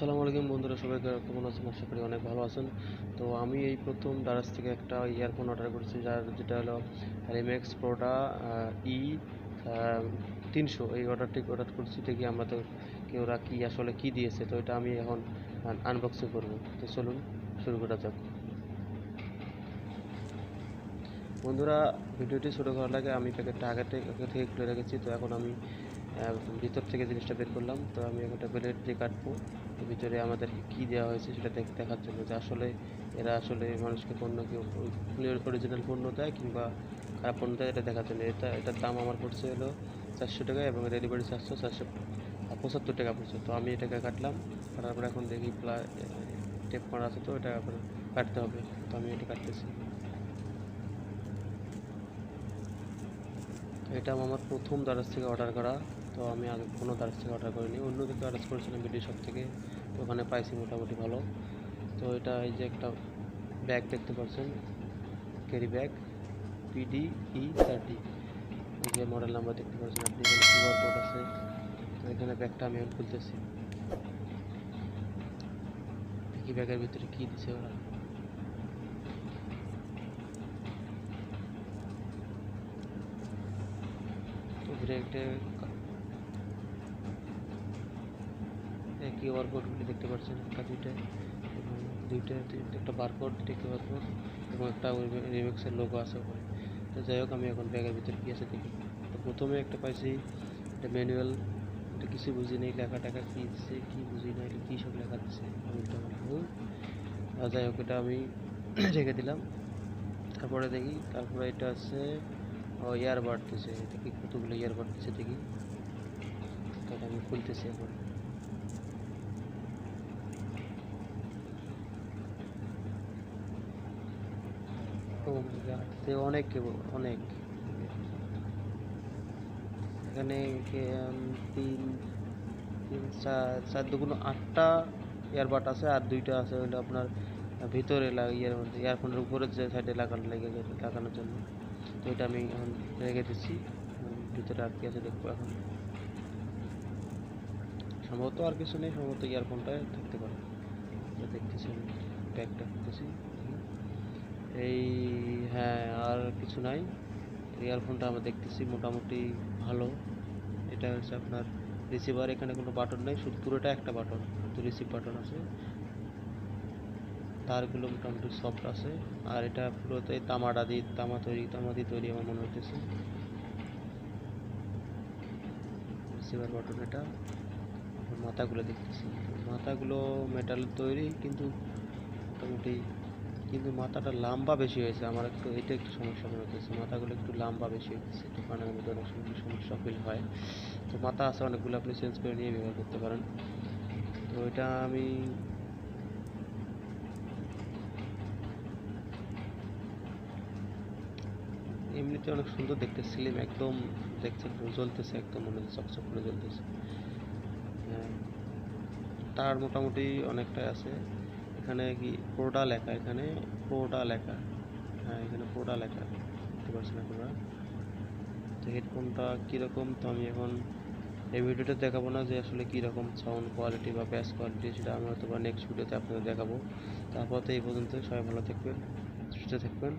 আসসালামু আলাইকুম বন্ধুরা, সবাই কেমন আছেন? আশা করি অনেক ভালো আছেন। তো আমি এই প্রথম দারাজ থেকে একটা ইয়ারফোন অর্ডার করেছি, যেটা হলো রিম্যাক্স প্রোডা E-300। এই অর্ডার করছি দেখি আমরা তো ওরা কি আসলে কি দিয়েছে, তো এটা আমি এখন আনবক্সিং করব। তো চলুন শুরু করা যাক। বন্ধুরা, ভিডিওটি শুরু করার আগে আমি প্যাকেটটা আগে থেকে খুলে রেখেছি। তো এখন আমি ভিতর থেকে জিনিসটা বের করলাম। তো আমি একটা প্লেট দিয়ে কাটবো। ভিতরে আমাদেরকে কী দেওয়া হয়েছে সেটা দেখার জন্য, যে আসলে এরা আসলে মানুষকে পণ্য কি অরিজিনাল পণ্য দেয় কিংবা খারাপ পণ্য দেয়, এটা দেখার জন্য। এটার দাম আমার পড়ছে হলো 400 টাকা এবং ডেলিভারি চার্জও 475 টাকা পড়ছে। তো আমি এটাকে কাটলাম, কাটার পর এখন দেখি টেপ করা আছে, তো এটা আবার কাটতে হবে। তো আমি এটা কাটতেছি। এটা আমার প্রথম দারাজ থেকে অর্ডার করা। তো আমি আগে কোনো দারাজ থেকে অর্ডার করিনি, অন্য থেকে অর্ডার করেছিলাম ভিডিও শপ থেকে। তো ওখানে পাইছি মোটামুটি ভালো। তো এটা এই যে একটা ব্যাগ দেখতে পাচ্ছেন, ক্যারি ব্যাগ PDE30। এই যে মডেল নাম্বার দেখতে পাচ্ছেন আপনি, এখানে কিউআর কোড আছে। তো এখানে ব্যাগটা আমি এখন খুলতেছি, দেখি ব্যাগের ভিতরে কী দিছে ওরা। কিউআর কোডগুলি দেখতে পাচ্ছেন, একটা দুইটা এবং একটা বারকোড, কিউআর কোড এবং একটা রিমিক্সের লোগো আছে ওখানে। তো যাই হোক, আমি এখন ব্যাগের ভিতরে কী আছে দেখি। তো প্রথমে একটা পাইছি, এটা ম্যানুয়াল। এটা কিছু বুঝি নেই, লেখা টাকা কী দিচ্ছে কী বুঝি না, এটা কী সব লেখা দিচ্ছে আমি তো ভুল। যাই হোক, এটা আমি রেখে দিলাম। তারপরে এটা আছে ইয়ারবাড দিছে। এটা কি কতগুলো ইয়ারবাড দিচ্ছে দেখি। তাহলে আমি খুলতেছি এখন। অনেক কেবল, অনেক। এখানে তিন তিন চার দুগুলো 8টা ইয়ারবাড আছে, আর 2টা আছে হলো আপনার ভিতরে মধ্যে ইয়ারফোনের উপরে যে সাইডে লাগানোর জন্য। তো এটা আমি এখন রেখে দিচ্ছি। ভিতরে আর কি আছে দেখবো এখন। সম্ভবত আর কিছু নেই, সম্ভবত ইয়ারফোনটাই থাকতে পারে। দেখতেছি আমি, ব্যাগটা দেখতেছি এই, হ্যাঁ আর কিছু নাই। ইয়ারফোনটা আমরা দেখতেছি মোটামুটি ভালো। এটা হচ্ছে আপনার রিসিভার, এখানে কোনো বাটন নেই, শুধু পুরোটা একটা বাটন, শুধু রিসিভ বাটন আছে। তারগুলো মোটামুটি সফট আছে, আর এটা পুরোটাই তামা দিয়ে তৈরি আমার মনে হইতেছে। রিসিভার বাটন এটা। মাথাগুলো দেখতেছি, মাথাগুলো মেটাল তৈরি, কিন্তু মোটামুটি কিন্তু মাথাটা লম্বা বেশি হয়েছে। আমার এটা একটু সমস্যা মনে হচ্ছে, মাথাগুলো একটু লম্বা বেশি হয়েছে। দোকানের মধ্যে অনেক সমস্যা ফিল হয়। তো মাথা আছে অনেকগুলো, আপনি চেঞ্জ করে নিয়ে ব্যবহার করতে পারেন। তো এটা আমি এমনিতে অনেক সুন্দর দেখতে, স্লিম একদম, দেখতে জ্বলতেছে একদম, মনে হচ্ছে চকচক করে জ্বলতেছে। হ্যাঁ, তার মোটামুটি অনেকটাই আছে। এখানে কি প্রোডা লেখা, এখানে প্রোডা লেখা, হ্যাঁ এখানে প্রোডা লেখা দেখতে পাচ্ছেন আপনারা। তো হেডফোনটা কীরকম, তো আমি এখন এই ভিডিওতে দেখাবো না যে আসলে কীরকম সাউন্ড কোয়ালিটি বা ব্যাস কোয়ালিটি, সেটা আমি হয়তো বা নেক্সট ভিডিওতে আপনাদের দেখাবো। তারপর তো এই পর্যন্ত, সবাই ভালো থাকবেন, সুস্থ থাকবেন।